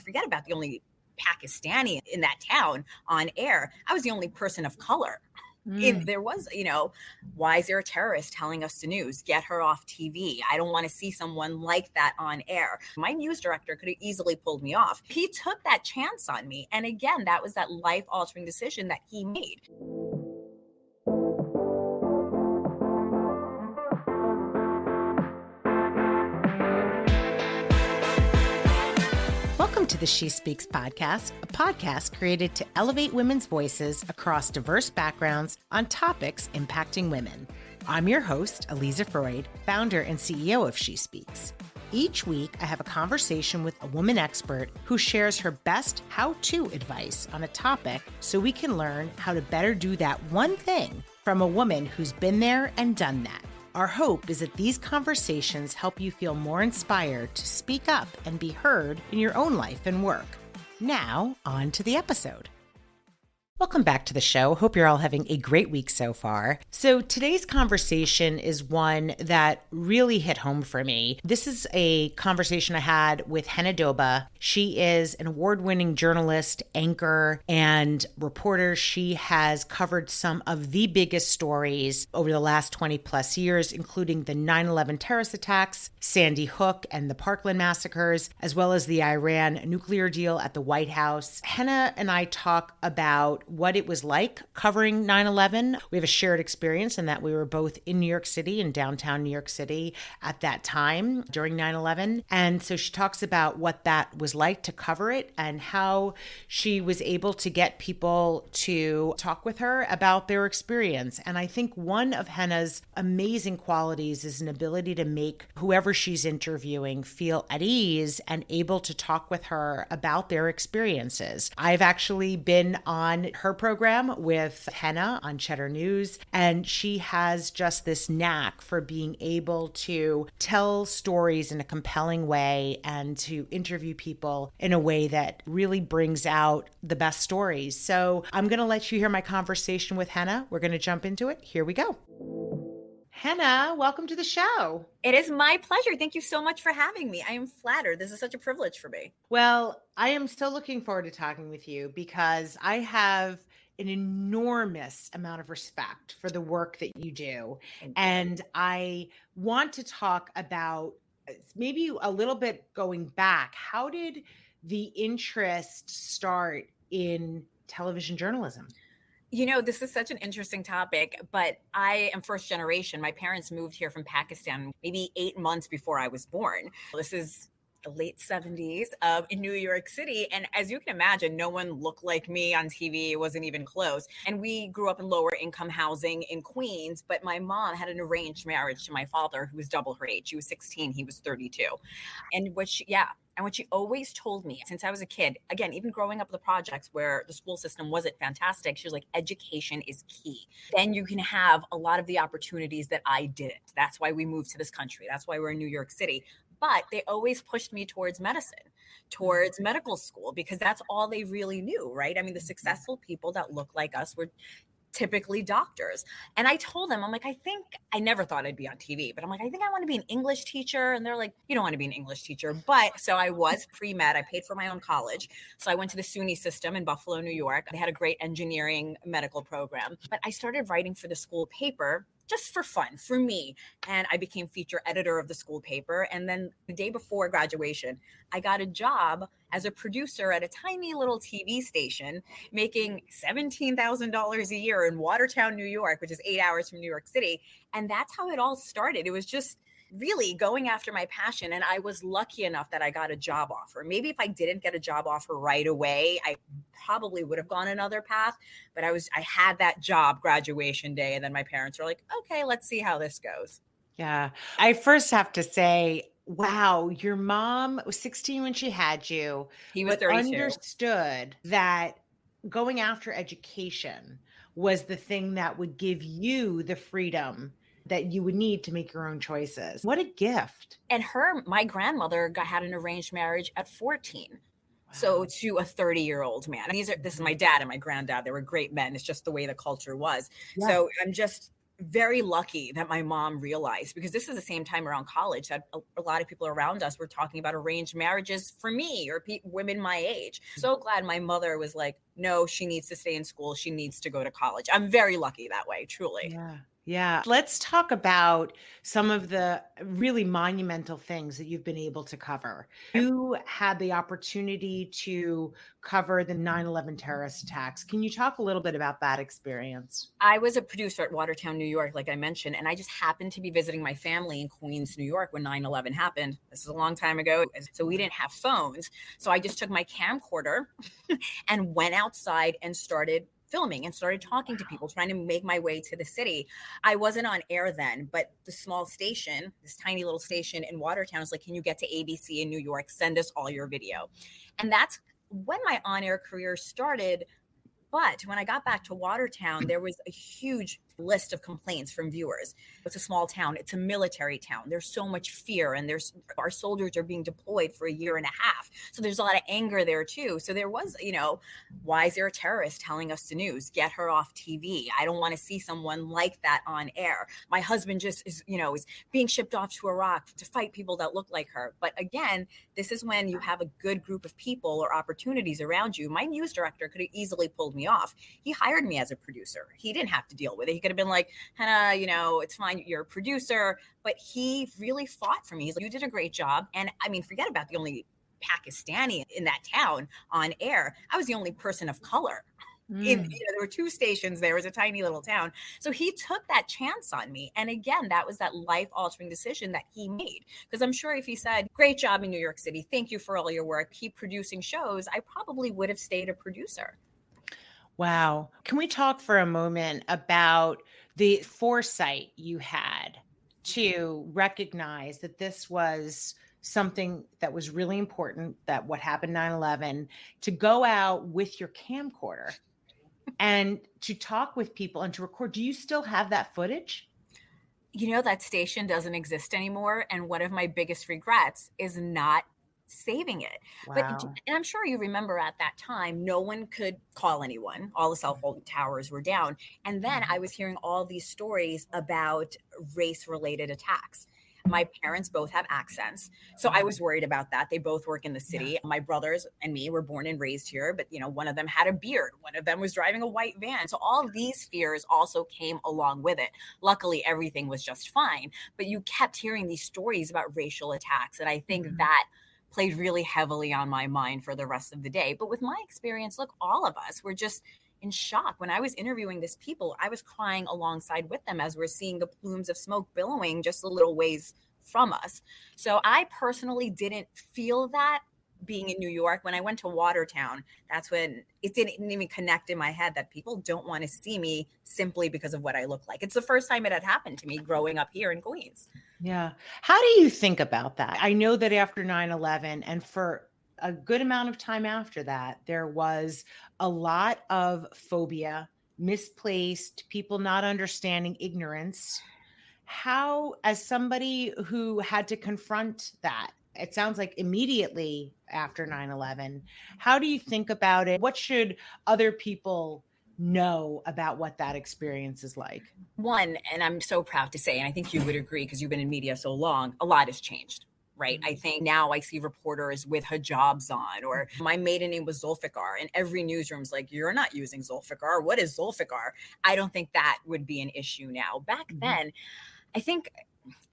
Forget about the only Pakistani in that town on air. I was the only person of color. There was, why is there a terrorist telling us the news? Get her off TV. I don't want to see someone like that on air. My news director could have easily pulled me off. He took that chance on me. And again, that was that life-altering decision that he made. Welcome to the SheSpeaks podcast, a podcast created to elevate women's voices across diverse backgrounds on topics impacting women. I'm your host, Aliza Freud, founder and CEO of SheSpeaks. Each week, I have a conversation with a woman expert who shares her best how-to advice on a topic so we can learn how to better do that one thing from a woman who's been there and done that. Our hope is that these conversations help you feel more inspired to speak up and be heard in your own life and work. Now, on to the episode. Welcome back to the show. Hope you're all having a great week so far. So today's conversation is one that really hit home for me. This is a conversation I had with Hena Doba. She is an award-winning journalist, anchor, and reporter. She has covered some of the biggest stories over the last 20 plus years, including the 9/11 terrorist attacks, Sandy Hook and the Parkland massacres, as well as the Iran nuclear deal at the White House. Hena and I talk about what it was like covering 9/11. We have a shared experience in that we were both in New York City, in downtown New York City at that time during 9/11. And so she talks about what that was like to cover it and how she was able to get people to talk with her about their experience. And I think one of Hena's amazing qualities is an ability to make whoever she's interviewing feel at ease and able to talk with her about their experiences. I've actually been on her program with Hena on Cheddar News, and she has just this knack for being able to tell stories in a compelling way and to interview people in a way that really brings out the best stories. So I'm going to let you hear my conversation with Hena. We're going to jump into it. Here we go. Hena, welcome to the show. It is my pleasure. Thank you so much for having me. I am flattered. This is such a privilege for me. Well, I am so looking forward to talking with you because I have an enormous amount of respect for the work that you do. And I want to talk about maybe a little bit going back. How did the interest start in television journalism? This is such an interesting topic, but I am first generation. My parents moved here from Pakistan maybe 8 months before I was born. This is the late 70s in New York City. And as you can imagine, no one looked like me on TV. It wasn't even close. And we grew up in lower income housing in Queens, but my mom had an arranged marriage to my father, who was double her age. She was 16, he was 32. And what she always told me since I was a kid, again, even growing up in the projects where the school system wasn't fantastic, she was like, education is key. Then you can have a lot of the opportunities that I didn't. That's why we moved to this country. That's why we're in New York City. But they always pushed me towards medicine, towards medical school, because that's all they really knew, right? I mean, the successful people that look like us were typically doctors. And I told them, I'm like, I never thought I'd be on TV, but I'm like, I think I want to be an English teacher. And they're like, you don't want to be an English teacher. But so I was pre-med. I paid for my own college. So I went to the SUNY system in Buffalo, New York. They had a great engineering medical program. But I started writing for the school paper just for fun, for me. And I became feature editor of the school paper. And then the day before graduation, I got a job as a producer at a tiny little TV station, making $17,000 a year in Watertown, New York, which is 8 hours from New York City. And that's how it all started. It was just really going after my passion. And I was lucky enough that I got a job offer. Maybe if I didn't get a job offer right away, I probably would have gone another path. But I had that job graduation day. And then my parents were like, okay, let's see how this goes. Yeah. I first have to say, wow, your mom was 16 when she had you. He was 32. Understood that going after education was the thing that would give you the freedom that you would need to make your own choices. What a gift. And my grandmother had an arranged marriage at 14. Wow. So to a 30-year-old man. And this is my dad and my granddad. They were great men. It's just the way the culture was. Yeah. So I'm just very lucky that my mom realized, because this is the same time around college that a lot of people around us were talking about arranged marriages for me or women my age. So glad my mother was like, no, she needs to stay in school. She needs to go to college. I'm very lucky that way, truly. Yeah. Yeah. Let's talk about some of the really monumental things that you've been able to cover. You had the opportunity to cover the 9/11 terrorist attacks. Can you talk a little bit about that experience? I was a producer at Watertown, New York, like I mentioned, and I just happened to be visiting my family in Queens, New York when 9/11 happened. This is a long time ago. So we didn't have phones. So I just took my camcorder and went outside and started filming and started talking to people, trying to make my way to the city. I wasn't on air then, but the small station, this tiny little station in Watertown, is like, can you get to ABC in New York? Send us all your video. And that's when my on-air career started. But when I got back to Watertown, there was a huge list of complaints from viewers. It's a small town. It's a military town. There's so much fear, and our soldiers are being deployed for a year and a half. So there's a lot of anger there too. So there was, why is there a terrorist telling us the news? Get her off TV. I don't want to see someone like that on air. My husband just is being shipped off to Iraq to fight people that look like her. But again, this is when you have a good group of people or opportunities around you. My news director could have easily pulled me off. He hired me as a producer. He didn't have to deal with it. He could have been like, Hena, it's fine. You're a producer. But he really fought for me. He's like, you did a great job. And I mean, forget about the only Pakistani in that town on air. I was the only person of color. There were two stations. There was a tiny little town. So he took that chance on me. And again, that was that life-altering decision that he made. Because I'm sure if he said, great job in New York City, thank you for all your work, keep producing shows, I probably would have stayed a producer. Wow. Can we talk for a moment about the foresight you had to recognize that this was something that was really important, that what happened 9/11, to go out with your camcorder and to talk with people and to record? Do you still have that footage? That station doesn't exist anymore. And one of my biggest regrets is not saving it. Wow. And I'm sure you remember at that time, no one could call anyone. All the cell phone towers were down. And then I was hearing all these stories about race-related attacks. My parents both have accents. So I was worried about that. They both work in the city. Yeah. My brothers and me were born and raised here, but one of them had a beard. One of them was driving a white van. So all of these fears also came along with it. Luckily, everything was just fine. But you kept hearing these stories about racial attacks. And I think that played really heavily on my mind for the rest of the day. But with my experience, look, all of us were just in shock. When I was interviewing these people, I was crying alongside with them as we're seeing the plumes of smoke billowing just a little ways from us. So I personally didn't feel that being in New York. When I went to Watertown, that's when it didn't even connect in my head that people don't want to see me simply because of what I look like. It's the first time it had happened to me growing up here in Queens. Yeah. How do you think about that? I know that after 9/11 and for a good amount of time after that, there was a lot of phobia, misplaced, people not understanding, ignorance. How, as somebody who had to confront that, it sounds like immediately after 9/11, how do you think about it? What should other people know about what that experience is like? One, and I'm so proud to say, and I think you would agree because you've been in media so long, a lot has changed. Right. I think now I see reporters with hijabs on, or my maiden name was Zulfikar, and every newsroom's like, you're not using Zulfikar. What is Zulfikar? I don't think that would be an issue now. Back then, I think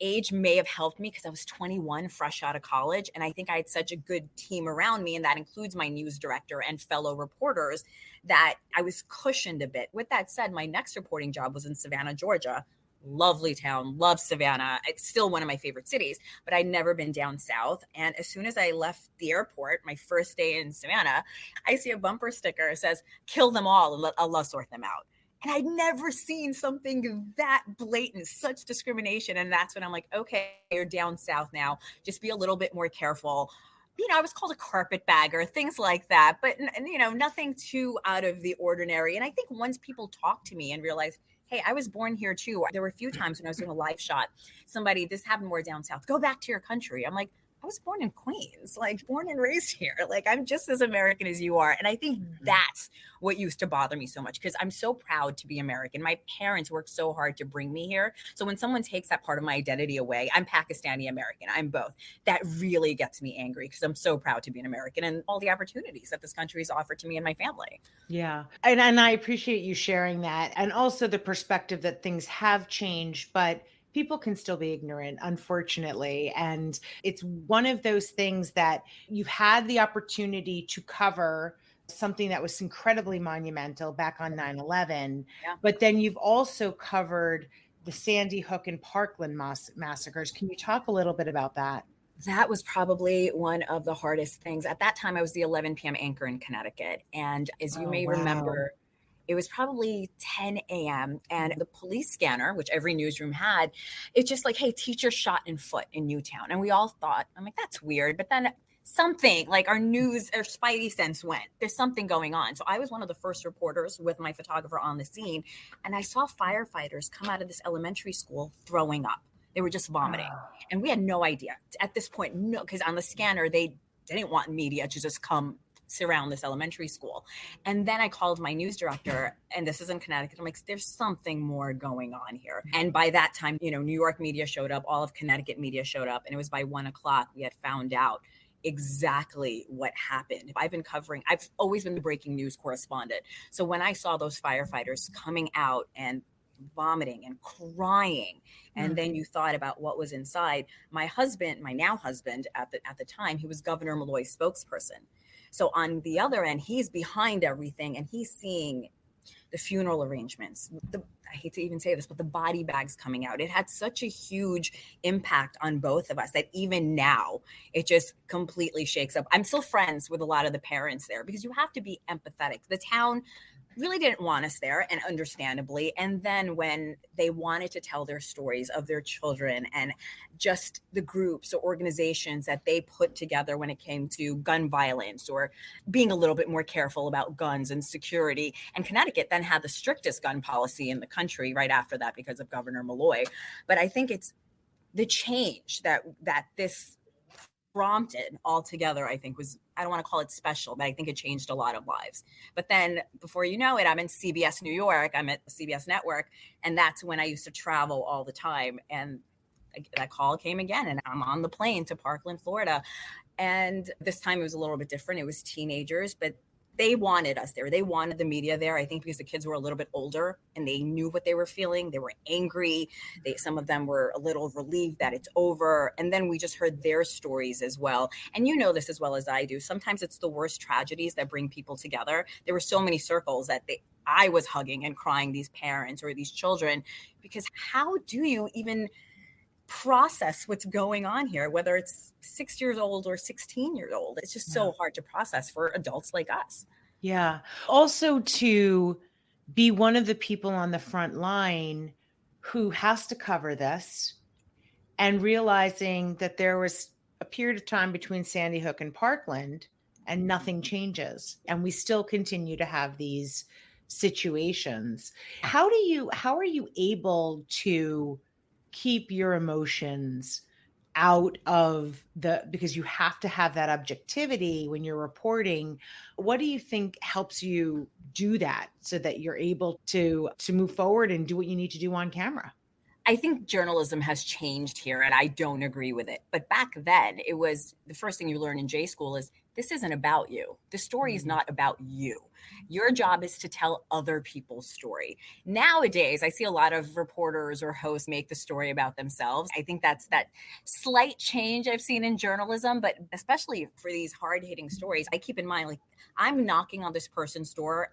age may have helped me because I was 21, fresh out of college. And I think I had such a good team around me, and that includes my news director and fellow reporters, that I was cushioned a bit. With that said, my next reporting job was in Savannah, Georgia. Lovely town, love Savannah. It's still one of my favorite cities, but I'd never been down south. And as soon as I left the airport, my first day in Savannah, I see a bumper sticker that says, kill them all and let Allah sort them out. And I'd never seen something that blatant, such discrimination. And that's when I'm like, okay, you're down south now. Just be a little bit more careful. I was called a carpetbagger, things like that, but nothing too out of the ordinary. And I think once people talk to me and realize, hey, I was born here too. There were a few times when I was doing a live shot, this happened more down south, go back to your country. I'm like, I was born in Queens, like born and raised here. Like I'm just as American as you are. And I think that's what used to bother me so much because I'm so proud to be American. My parents worked so hard to bring me here. So when someone takes that part of my identity away, I'm Pakistani American. I'm both. That really gets me angry because I'm so proud to be an American and all the opportunities that this country has offered to me and my family. Yeah. And I appreciate you sharing that. And also the perspective that things have changed, but people can still be ignorant, unfortunately. And it's one of those things that you've had the opportunity to cover something that was incredibly monumental back on 9/11, Yeah. but then you've also covered the Sandy Hook and Parkland massacres. Can you talk a little bit about that? That was probably one of the hardest things. At that time, I was the 11 p.m. anchor in Connecticut. And as you Oh, may wow. remember, it was probably 10 a.m. and the police scanner, which every newsroom had, it's just like, hey, teacher shot in foot in Newtown. And we all thought, I'm like, that's weird. But then something like our spidey sense went, there's something going on. So I was one of the first reporters with my photographer on the scene. And I saw firefighters come out of this elementary school throwing up. They were just vomiting. And we had no idea at this point, no, because on the scanner, they didn't want media to just come surround this elementary school. And then I called my news director, and this is in Connecticut. I'm like, there's something more going on here. And by that time, New York media showed up, all of Connecticut media showed up, and it was by 1 o'clock we had found out exactly what happened. I've always been the breaking news correspondent. So when I saw those firefighters coming out and vomiting and crying, and then you thought about what was inside. My husband, my now husband at the time, he was Governor Malloy's spokesperson. So on the other end, he's behind everything and he's seeing the funeral arrangements. I hate to even say this, but the body bags coming out. It had such a huge impact on both of us that even now it just completely shakes up. I'm still friends with a lot of the parents there because you have to be empathetic. The town really didn't want us there, and understandably. And then when they wanted to tell their stories of their children and just the groups or organizations that they put together when it came to gun violence or being a little bit more careful about guns and security. And Connecticut then had the strictest gun policy in the country right after that because of Governor Malloy. But I think it's the change that this prompted altogether, I think I don't want to call it special, but I think it changed a lot of lives. But then before you know it, I'm in CBS New York, I'm at the CBS network. And that's when I used to travel all the time. And that call came again, and I'm on the plane to Parkland, Florida. And this time it was a little bit different. It was teenagers, but they wanted us there. They wanted the media there, I think, because the kids were a little bit older and they knew what they were feeling. They were angry. Some of them were a little relieved that it's over. And then we just heard their stories as well. And you know this as well as I do. Sometimes it's the worst tragedies that bring people together. There were so many circles that I was hugging and crying these parents or these children, because how do you even process what's going on here, whether it's 6 years old or 16 years old? It's just so hard to process for adults like us. Yeah. Also to be one of the people on the front line who has to cover this and realizing that there was a period of time between Sandy Hook and Parkland and nothing changes. And we still continue to have these situations. How are you able to keep your emotions out of because you have to have that objectivity when you're reporting? What do you think helps you do that so that you're able to move forward and do what you need to do on camera? I think journalism has changed here, and I don't agree with it. But back then, it was the first thing you learn in J school is this isn't about you. The story is not about you. Your job is to tell other people's story. Nowadays, I see a lot of reporters or hosts make the story about themselves. I think that's that slight change I've seen in journalism, but especially for these hard-hitting stories, I keep in mind, like, I'm knocking on this person's door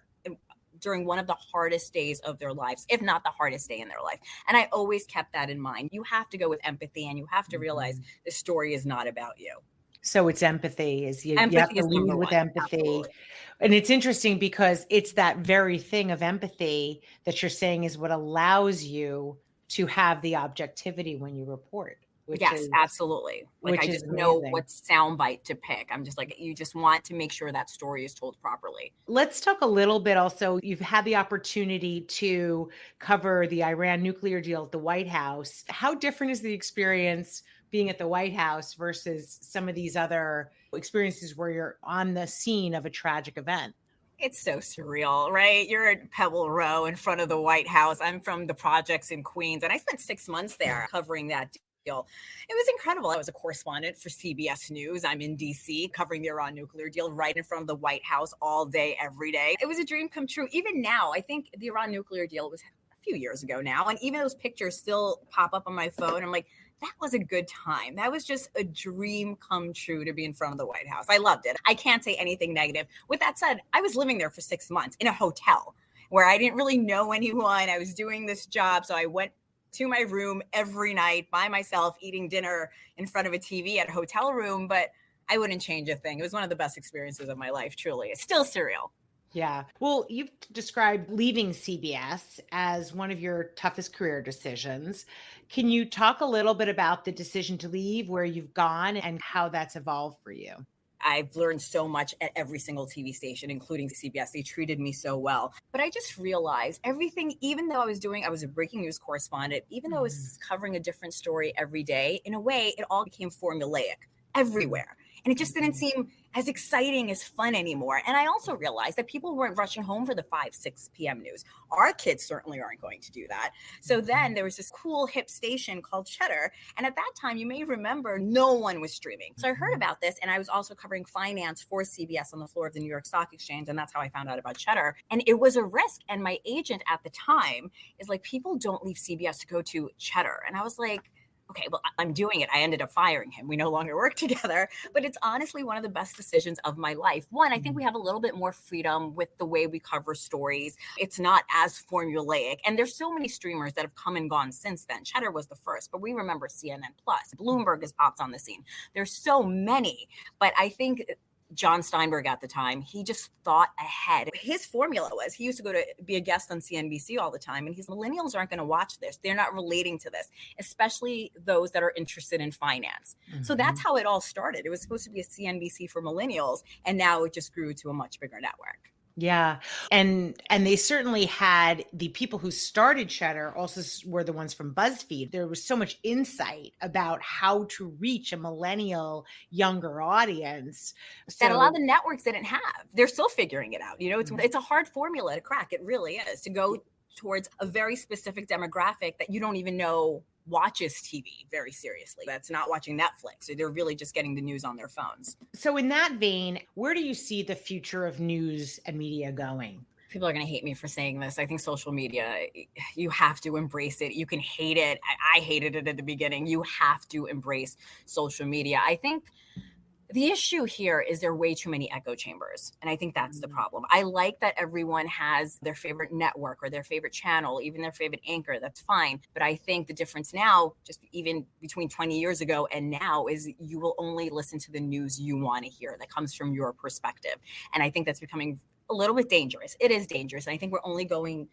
during one of the hardest days of their lives, if not the hardest day in their life. And I always kept that in mind. You have to go with empathy, and you have to realize the story is not about you. So it's empathy. You have to lead with empathy. Absolutely. And it's interesting because it's that very thing of empathy that you're saying is what allows you to have the objectivity when you report. Yes, absolutely. Like, I just know what soundbite to pick. I'm just like, you just want to make sure that story is told properly. Let's talk a little bit also. You've had the opportunity to cover the Iran nuclear deal at the White House. How different is the experience being at the White House versus some of these other experiences where you're on the scene of a tragic event? It's so surreal, right? You're at Pebble Row in front of the White House. I'm from the projects in Queens, and I spent 6 months there covering that deal. It was incredible. I was a correspondent for CBS News. I'm in DC covering the Iran nuclear deal right in front of the White House all day, every day. It was a dream come true. Even now, I think the Iran nuclear deal was a few years ago now, and even those pictures still pop up on my phone. I'm like, that was a good time. That was just a dream come true to be in front of the White House. I loved it. I can't say anything negative. With that said, I was living there for 6 months in a hotel where I didn't really know anyone. I was doing this job. So I went to my room every night by myself, eating dinner in front of a TV at a hotel room, but I wouldn't change a thing. It was one of the best experiences of my life, truly. It's still surreal. Yeah. Well, you've described leaving CBS as one of your toughest career decisions. Can you talk a little bit about the decision to leave, where you've gone, and how that's evolved for you? I've learned so much at every single TV station, including CBS. They treated me so well. But I just realized everything, even though I was a breaking news correspondent, even though I was covering a different story every day, in a way, it all became formulaic everywhere. And it just didn't seem as exciting, as fun anymore. And I also realized that people weren't rushing home for the 5, 6 p.m. news. Our kids certainly aren't going to do that. So then there was this cool hip station called Cheddar. And at that time, you may remember, no one was streaming. So I heard about this, and I was also covering finance for CBS on the floor of the New York Stock Exchange. And that's how I found out about Cheddar. And it was a risk. And my agent at the time is like, people don't leave CBS to go to Cheddar. And I was like, okay, well, I'm doing it. I ended up firing him. We no longer work together, but it's honestly one of the best decisions of my life. One, I think we have a little bit more freedom with the way we cover stories. It's not as formulaic. And there's so many streamers that have come and gone since then. Cheddar was the first, but we remember CNN Plus. Bloomberg has popped on the scene. There's so many, but I think John Steinberg at the time, he just thought ahead. His formula was, he used to go to be a guest on CNBC all the time, and he's, millennials aren't going to watch this. They're not relating to this, especially those that are interested in finance. So that's how it all started. It was supposed to be a CNBC for millennials, and now it just grew to a much bigger network. Yeah. And they certainly had, the people who started Cheddar also were the ones from BuzzFeed. There was so much insight about how to reach a millennial younger audience that a lot of the networks didn't have. They're still figuring it out. You know, it's a hard formula to crack. It really is, to go towards a very specific demographic that you don't even know watches TV very seriously. That's not watching Netflix. So they're really just getting the news on their phones. So in that vein, where do you see the future of news and media going? People are going to hate me for saying this. I think social media, you have to embrace it. You can hate it. I hated it at the beginning. You have to embrace social media. I think the issue here is there are way too many echo chambers. And I think that's the problem. I like that everyone has their favorite network or their favorite channel, even their favorite anchor. That's fine. But I think the difference now, just even between 20 years ago and now, is you will only listen to the news you want to hear that comes from your perspective. And I think that's becoming a little bit dangerous. It is dangerous. And I think we're only going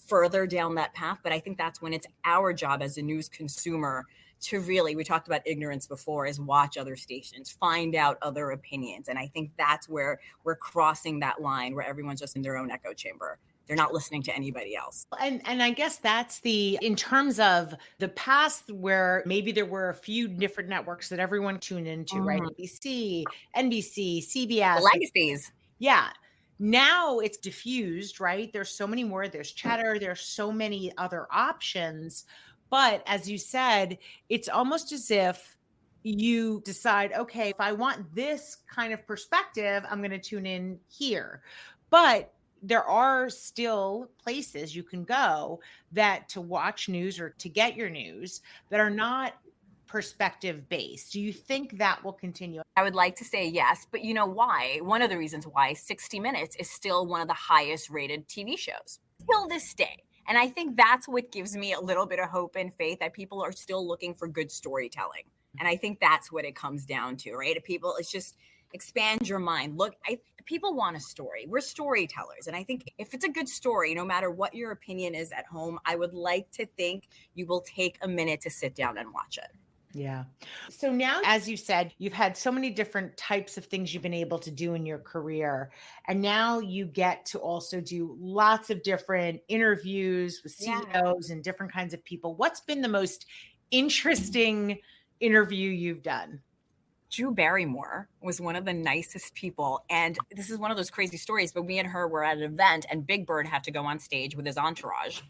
further down that path. But I think that's when it's our job as a news consumer to really, we talked about ignorance before, is watch other stations, find out other opinions. And I think that's where we're crossing that line where everyone's just in their own echo chamber. They're not listening to anybody else. And I guess that's in terms of the past, where maybe there were a few different networks that everyone tuned into, right? ABC, NBC, CBS. The legacies. Yeah. Now it's diffused, right? There's so many more. There's Cheddar. There's so many other options. But as you said, it's almost as if you decide, okay, if I want this kind of perspective, I'm going to tune in here. But there are still places you can go that to watch news or to get your news that are not perspective based. Do you think that will continue? I would like to say yes, but you know why? One of the reasons why 60 Minutes is still one of the highest rated TV shows till this day. And I think that's what gives me a little bit of hope and faith that people are still looking for good storytelling. And I think that's what it comes down to, right? People, it's just expand your mind. Look, people want a story. We're storytellers. And I think if it's a good story, no matter what your opinion is at home, I would like to think you will take a minute to sit down and watch it. Yeah. So now, as you said, you've had so many different types of things you've been able to do in your career. And now you get to also do lots of different interviews with CEOs and different kinds of people. What's been the most interesting interview you've done? Drew Barrymore was one of the nicest people. And this is one of those crazy stories, but me and her were at an event and Big Bird had to go on stage with his entourage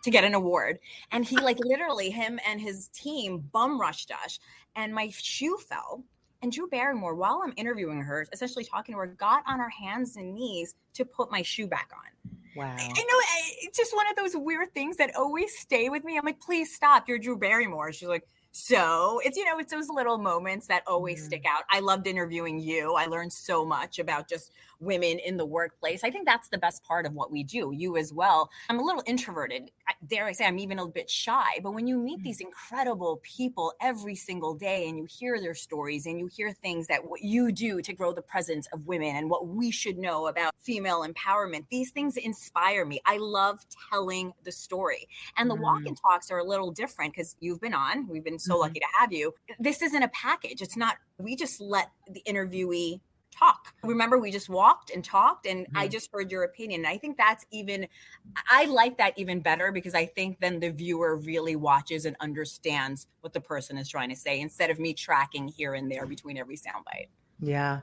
to get an award. And he literally, him and his team bum rushed us and my shoe fell. And Drew Barrymore, while I'm interviewing her, essentially talking to her, got on her hands and knees to put my shoe back on. Wow. I know it's just one of those weird things that always stay with me. I'm like, please stop. You're Drew Barrymore. She's like, so it's, it's those little moments that always stick out. I loved interviewing you. I learned so much about just women in the workplace. I think that's the best part of what we do. You as well. I'm a little introverted. Dare I say I'm even a bit shy, but when you meet these incredible people every single day and you hear their stories and you hear things that what you do to grow the presence of women and what we should know about female empowerment, these things inspire me. I love telling the story. And the walk and talks are a little different because we've been so lucky to have you. This isn't a package. It's not, we just let the interviewee talk. Remember, we just walked and talked and I just heard your opinion. And I think I like that even better because I think then the viewer really watches and understands what the person is trying to say instead of me tracking here and there between every soundbite. Yeah.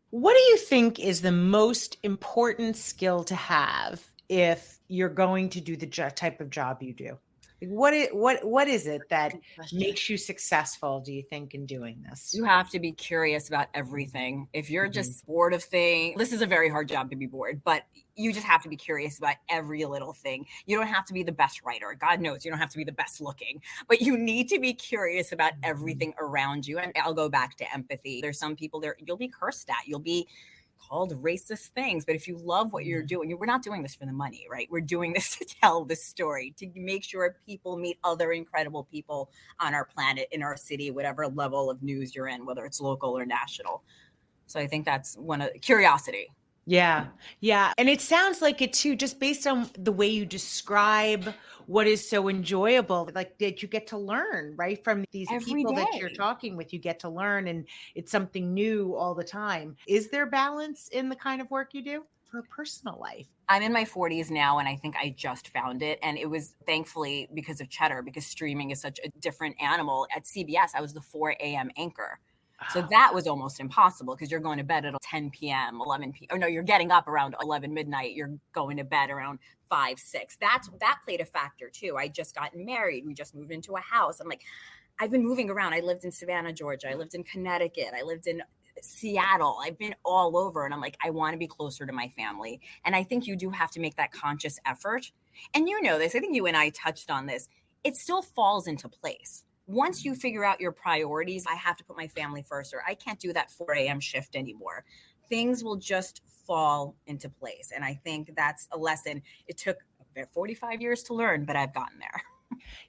What do you think is the most important skill to have if you're going to do the type of job you do? What is it that makes you successful, do you think, in doing this? You have to be curious about everything. If you're just bored of things, this is a very hard job to be bored, but you just have to be curious about every little thing. You don't have to be the best writer. God knows you don't have to be the best looking, but you need to be curious about everything around you. And I'll go back to empathy. There's some people there, you'll be cursed at. You'll be called racist things, but if you love what you're doing, we're not doing this for the money, right? We're doing this to tell the story, to make sure people meet other incredible people on our planet, in our city, whatever level of news you're in, whether it's local or national. So I think that's one of curiosity. Yeah. Yeah. And it sounds like it too, just based on the way you describe what is so enjoyable, like that you get to learn, right? From these people that you're talking with, you get to learn and it's something new all the time. Is there balance in the kind of work you do for personal life? I'm in my 40s now, and I think I just found it. And it was thankfully because of Cheddar, because streaming is such a different animal. At CBS, I was the 4 a.m. anchor. So that was almost impossible because you're going to bed at 10 p.m., 11 p.m. Or no, you're getting up around 11 midnight. You're going to bed around 5, 6. That played a factor too. I just gotten married. We just moved into a house. I'm like, I've been moving around. I lived in Savannah, Georgia. I lived in Connecticut. I lived in Seattle. I've been all over. And I'm like, I want to be closer to my family. And I think you do have to make that conscious effort. And you know this. I think you and I touched on this. It still falls into place. Once you figure out your priorities, I have to put my family first, or I can't do that 4 a.m. shift anymore. Things will just fall into place. And I think that's a lesson. It took 45 years to learn, but I've gotten there.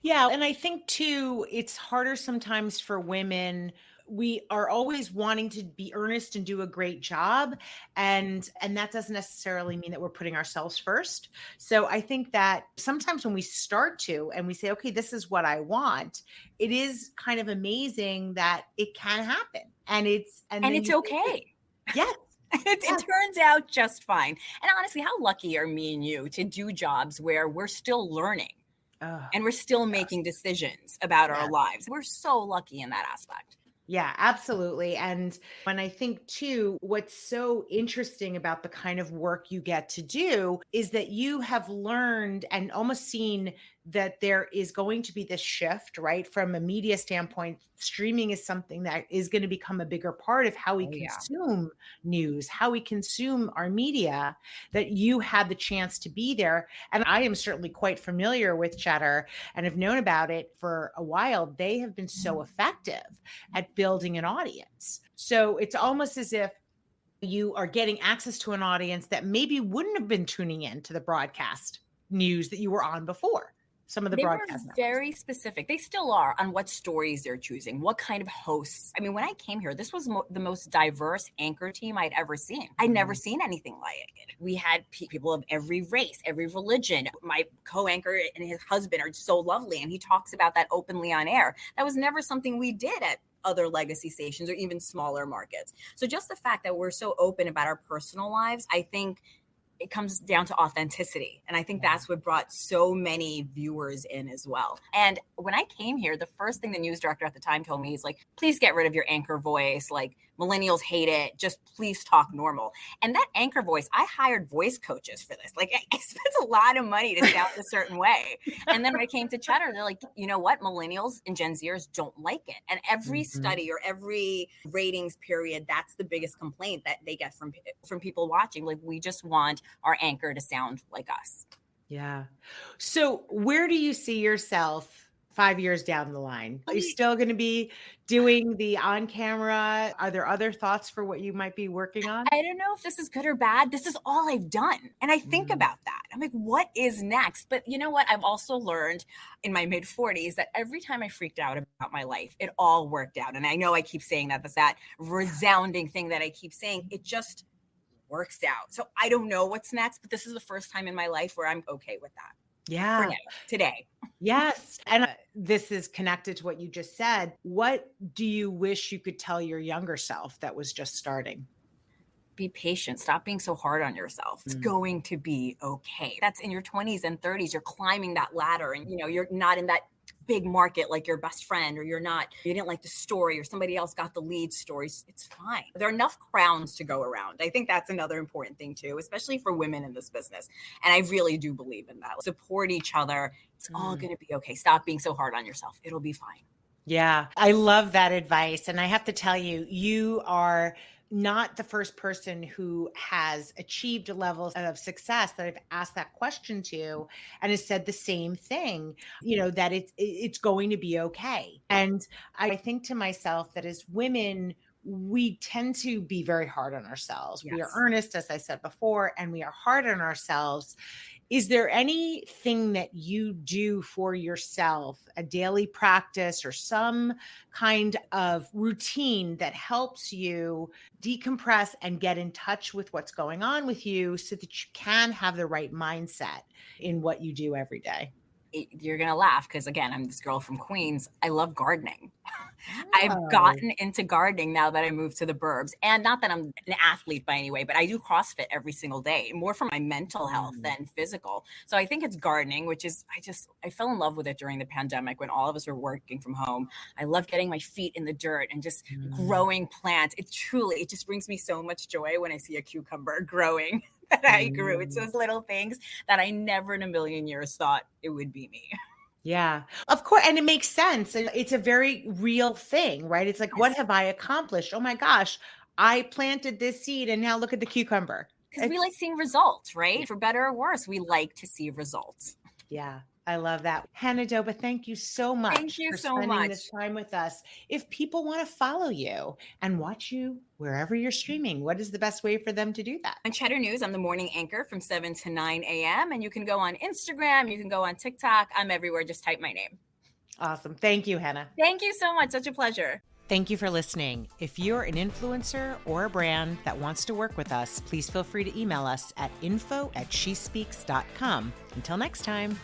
Yeah. And I think too, it's harder sometimes for women. We are always wanting to be earnest and do a great job. And that doesn't necessarily mean that we're putting ourselves first. So I think that sometimes when we start to, and we say, okay, this is what I want, it is kind of amazing that it can happen. And it's okay. Yes. It turns out just fine. And honestly, how lucky are me and you to do jobs where we're still learning and we're still making decisions about our lives. We're so lucky in that aspect. Yeah, absolutely. And when I think too, what's so interesting about the kind of work you get to do is that you have learned and almost seen that there is going to be this shift, right? From a media standpoint, streaming is something that is going to become a bigger part of how we consume news, how we consume our media, that you had the chance to be there. And I am certainly quite familiar with Cheddar and have known about it for a while. They have been so effective at building an audience. So it's almost as if you are getting access to an audience that maybe wouldn't have been tuning in to the broadcast news that you were on before. Some of the broadcast were very specific. They still are on what stories they're choosing, what kind of hosts. I mean, when I came here, this was the most diverse anchor team I'd ever seen. I'd never seen anything like it. We had people of every race, every religion. My co-anchor and his husband are so lovely, and he talks about that openly on air. That was never something we did at other legacy stations or even smaller markets. So just the fact that we're so open about our personal lives, I think it comes down to authenticity. And I think that's what brought so many viewers in as well. And when I came here, the first thing the news director at the time told me is like, please get rid of your anchor voice. Like, millennials hate it. Just please talk normal. And that anchor voice, I hired voice coaches for this. Like, I spent a lot of money to sound a certain way. And then when I came to Cheddar, they're like, you know what? Millennials and Gen Zers don't like it. And every study or every ratings period, that's the biggest complaint that they get from people watching. Like, we just want our anchor to sound like us. Yeah. So where do you see yourself 5 years down the line? Are you still going to be doing the on camera? Are there other thoughts for what you might be working on? I don't know if this is good or bad. This is all I've done. And I think about that. I'm like, what is next? But you know what? I've also learned in my mid 40s that every time I freaked out about my life, it all worked out. And I know I keep saying that, that's that resounding thing that I keep saying. It just works out. So I don't know what's next, but this is the first time in my life where I'm okay with that. Yeah. For now, today. Yes. And this is connected to what you just said. What do you wish you could tell your younger self that was just starting? Be patient. Stop being so hard on yourself. It's going to be okay. That's in your 20s and 30s. You're climbing that ladder and, you know, you're not in that big market like your best friend, or you didn't like the story, or somebody else got the lead stories. It's fine. There are enough crowns to go around. I think that's another important thing too, especially for women in this business. And I really do believe in that. Support each other. It's all going to be okay. Stop being so hard on yourself. It'll be fine. Yeah, I love that advice. And I have to tell you, you are not the first person who has achieved levels of success that I've asked that question to and has said the same thing, you know, that it's going to be okay. And I think to myself that as women, we tend to be very hard on ourselves. Yes. We are earnest, as I said before, and we are hard on ourselves. Is there anything that you do for yourself, a daily practice or some kind of routine that helps you decompress and get in touch with what's going on with you so that you can have the right mindset in what you do every day? You're going to laugh because, again, I'm this girl from Queens. I love gardening. I've gotten into gardening now that I moved to the burbs. And not that I'm an athlete by any way, but I do CrossFit every single day, more for my mental health than physical. So I think it's gardening, which is, I fell in love with it during the pandemic when all of us were working from home. I love getting my feet in the dirt and just growing plants. It just brings me so much joy when I see a cucumber growing that I grew. It's those little things that I never in a million years thought it would be me. Yeah, of course. And it makes sense. It's a very real thing, right? It's like, what have I accomplished? Oh my gosh, I planted this seed and now look at the cucumber. Because we like seeing results, right? For better or worse, we like to see results. Yeah, I love that. Hena Doba, thank you so much. Thank you for so spending much. this time with us. If people want to follow you and watch you wherever you're streaming, what is the best way for them to do that? On Cheddar News, I'm the morning anchor from 7 to 9 a.m. And you can go on Instagram. You can go on TikTok. I'm everywhere. Just type my name. Awesome. Thank you, Hena. Thank you so much. Such a pleasure. Thank you for listening. If you're an influencer or a brand that wants to work with us, please feel free to email us at info@SheSpeaks.com. Until next time.